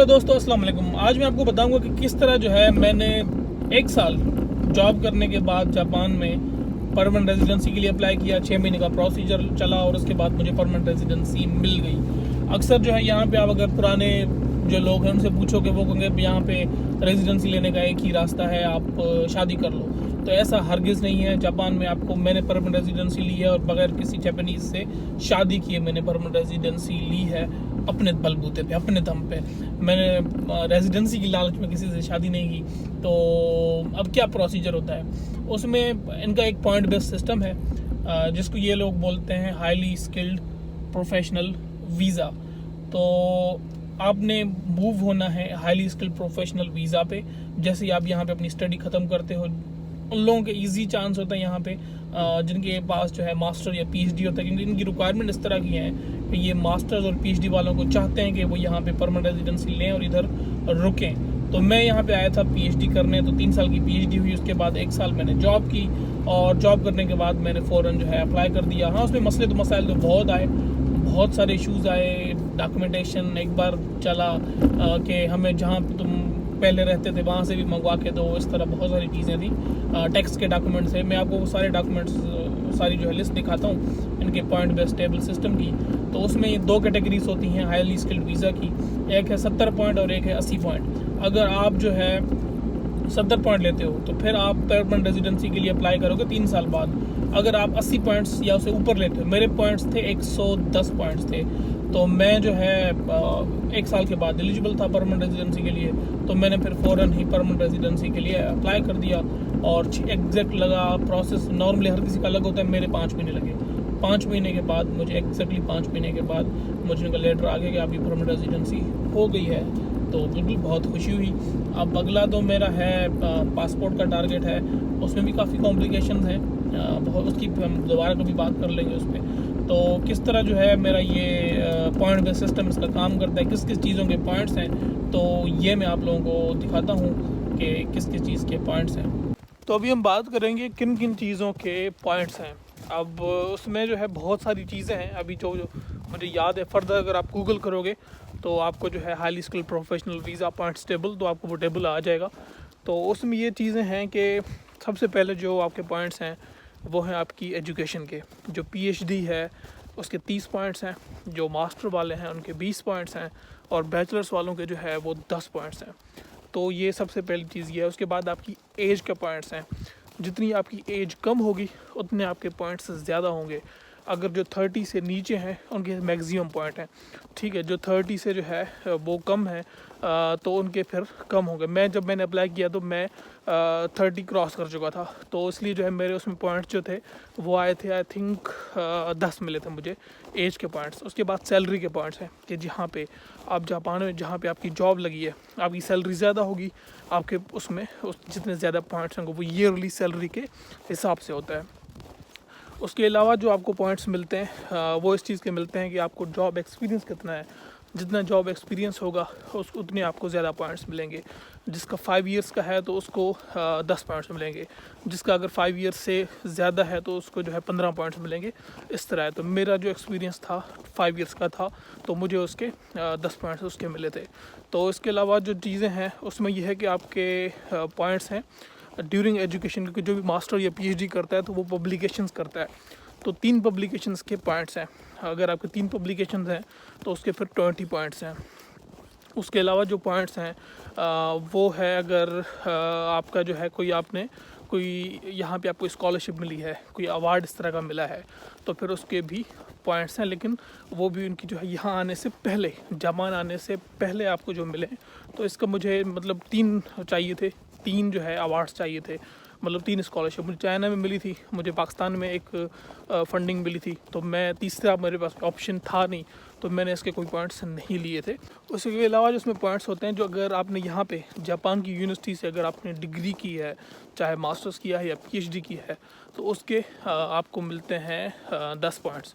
Hello दोस्तों, अस्सलाम वालेकुम। आज मैं आपको बताऊंगा कि किस तरह जो है मैंने 1 साल जॉब करने के बाद जापान में परमानेंट रेजिडेंसी के लिए अप्लाई किया। 6 महीने का प्रोसीजर चला और उसके बाद मुझे परमानेंट रेजिडेंसी मिल गई। अक्सर जो है यहाँ पे आप अगर पुराने जो लोग हैं उनसे पूछोगे, वो कहेंगे यहाँ पे रेजिडेंसी लेने का एक ही रास्ता है, आप शादी कर लो। तो ऐसा हरगिज़ नहीं है। जापान में मैंने परमानेंट रेजिडेंसी ली है और बगैर किसी जापानीज़ से शादी किए मैंने परमानेंट रेजिडेंसी ली है, अपने बलबूते पे, अपने दम पे। मैंने रेजिडेंसी की लालच में किसी से शादी नहीं की। तो अब क्या प्रोसीजर होता है उसमें, इनका एक पॉइंट बेस्ड सिस्टम है जिसको ये लोग बोलते हैं हाईली स्किल्ड प्रोफेशनल वीज़ा। तो आपने मूव होना है हाईली स्किल्ड प्रोफेशनल वीज़ा पे। जैसे ही आप यहाँ पे अपनी स्टडी ख़त्म करते हो, उन लोगों के इजी चांस होता है यहाँ पे जिनके पास जो है मास्टर या पीएचडी होता है, क्योंकि इनकी रिक्वायरमेंट इस तरह की है कि ये मास्टर्स और पीएचडी वालों को चाहते हैं कि वो यहाँ पे परमानेंट रेजिडेंसी लें और इधर रुकें। तो मैं यहाँ पे आया था पीएचडी करने, तो 3 साल की पीएचडी हुई। उसके बाद 1 साल मैंने जॉब की और जॉब करने के बाद मैंने फ़ौरन जो है अप्लाई कर दिया। हाँ, उसमें मसाइल तो बहुत आए, बहुत सारे इशूज़ आए। डॉक्यूमेंटेशन एक बार चला कि हमें जहाँ पे तुम पहले रहते थे वहाँ से भी मंगवा के दो, इस तरह बहुत सारी चीज़ें थी। टैक्स के डॉक्यूमेंट्स है, मैं आपको वो सारे डॉक्यूमेंट्स सारी जो है लिस्ट दिखाता हूँ इनके पॉइंट बेस्ड टेबल सिस्टम की। तो उसमें 2 कैटेगरीज होती हैं हाईली स्किल्ड वीज़ा की, एक है 70 पॉइंट और एक है 80 पॉइंट। अगर आप जो है 70 पॉइंट लेते हो तो फिर आप परमानेंट रेजिडेंसी के लिए अप्लाई करोगे 3 साल बाद। अगर आप 80 पॉइंट्स या उससे ऊपर लेते हो, मेरे पॉइंट्स थे 110 पॉइंट्स थे, तो मैं जो है 1 साल के बाद एलिजिबल था परमानेंट रेजिडेंसी के लिए। तो मैंने फिर फ़ौरन ही परमानेंट रेजिडेंसी के लिए अप्लाई कर दिया और एग्जैक्ट लगा प्रोसेस। नॉर्मली हर किसी का अलग होता है, मेरे 5 महीने लगे। 5 महीने के बाद मुझे एग्जैक्टली 5 महीने के बाद मुझे उनका लेटर आ गया कि आपकी परमानेंट रेजिडेंसी हो गई है। तो बिल्कुल बहुत खुशी हुई। अब अगला तो मेरा है पासपोर्ट का टारगेट है, उसमें भी काफ़ी कॉम्प्लिकेशंस हैं, बहुत उसकी हम दोबारा कभी बात कर लेंगे उस पर। तो किस तरह जो है मेरा ये पॉइंट बेस्ड सिस्टम इसका काम करता है, किस किस चीज़ों के पॉइंट्स हैं, तो ये मैं आप लोगों को दिखाता हूँ कि किस किस चीज़ के पॉइंट्स हैं। तो अभी हम बात करेंगे किन किन चीज़ों के पॉइंट्स हैं। अब उसमें जो है बहुत सारी चीज़ें हैं, अभी जो मुझे याद है। फर्दर अगर आप गूगल करोगे तो आपको जो है highly skilled professional visa points table, तो आपको वो टेबल आ जाएगा। तो उसमें ये चीज़ें हैं कि सबसे पहले जो आपके पॉइंट्स हैं वो हैं आपकी एजुकेशन के। जो पीएचडी है उसके 30 पॉइंट्स हैं, जो मास्टर वाले हैं उनके 20 पॉइंट्स हैं, और बैचलर्स वालों के जो है वो 10 पॉइंट्स हैं। तो ये सबसे पहली चीज़ ये है। उसके बाद आपकी एज के पॉइंट्स हैं। जितनी आपकी एज कम होगी उतने आपके पॉइंट्स ज़्यादा होंगे। अगर जो 30 से नीचे हैं उनके मैक्सिमम पॉइंट हैं, ठीक है। जो 30 से जो है वो कम है तो उनके फिर कम होंगे। जब मैंने अप्लाई किया तो मैं 30 क्रॉस कर चुका था, तो इसलिए जो है मेरे उसमें पॉइंट्स जो थे वो आए थे, आई थिंक 10 मिले थे मुझे एज के पॉइंट्स। उसके बाद सैलरी के पॉइंट्स हैं कि जहाँ पे आप जापान में जहाँ पे आपकी जॉब लगी है आपकी सैलरी ज़्यादा होगी, आपके उसमें जितने ज़्यादा पॉइंट्स होंगे वो ईयरली सैलरी के हिसाब से होता है। उसके अलावा जो आपको पॉइंट्स मिलते हैं वो इस चीज़ के मिलते हैं कि आपको जॉब एक्सपीरियंस कितना है। जितना जॉब एक्सपीरियंस होगा उतने आपको ज़्यादा पॉइंट्स मिलेंगे। जिसका 5 इयर्स का है तो उसको 10 पॉइंट्स मिलेंगे। जिसका अगर 5 इयर्स से ज़्यादा है तो उसको जो है 15 पॉइंट्स मिलेंगे। इस तरह है। तो मेरा जो एक्सपीरियंस था 5 इयर्स का था, तो मुझे उसके 10 पॉइंट्स उसके मिले थे। तो इसके अलावा जो चीज़ें हैं उसमें यह है कि आपके पॉइंट्स हैं ड्यूरिंग एजुकेशन, क्योंकि जो भी मास्टर या पीएचडी करता है तो वो पब्लिकेशंस करता है। तो 3 पब्लिकेशंस के पॉइंट्स हैं। अगर आपके 3 पब्लिकेशंस हैं तो उसके फिर 20 पॉइंट्स हैं। उसके अलावा जो पॉइंट्स हैं वो है अगर आपका जो है कोई यहाँ पे आपको स्कॉलरशिप मिली है, कोई अवार्ड इस तरह का मिला है, तो फिर उसके भी पॉइंट्स हैं। लेकिन वो भी उनकी जो है यहाँ आने से पहले, जापान आने से पहले आपको जो मिले। तो इसका मुझे मतलब 3 चाहिए थे, 3 जो है अवार्ड्स चाहिए थे, मतलब 3 स्कॉलरशिप। मुझे चाइना में मिली थी, मुझे पाकिस्तान में एक फंडिंग मिली थी, तो मैं तीसरा मेरे पास ऑप्शन था नहीं, तो मैंने इसके कोई पॉइंट्स नहीं लिए थे। उसके अलावा जो इसमें पॉइंट्स होते हैं, जो अगर आपने यहाँ पे जापान की यूनिवर्सिटी से अगर आपने डिग्री की है, चाहे मास्टर्स किया है या पीएचडी की है, तो उसके आपको मिलते हैं 10 पॉइंट्स।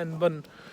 N1،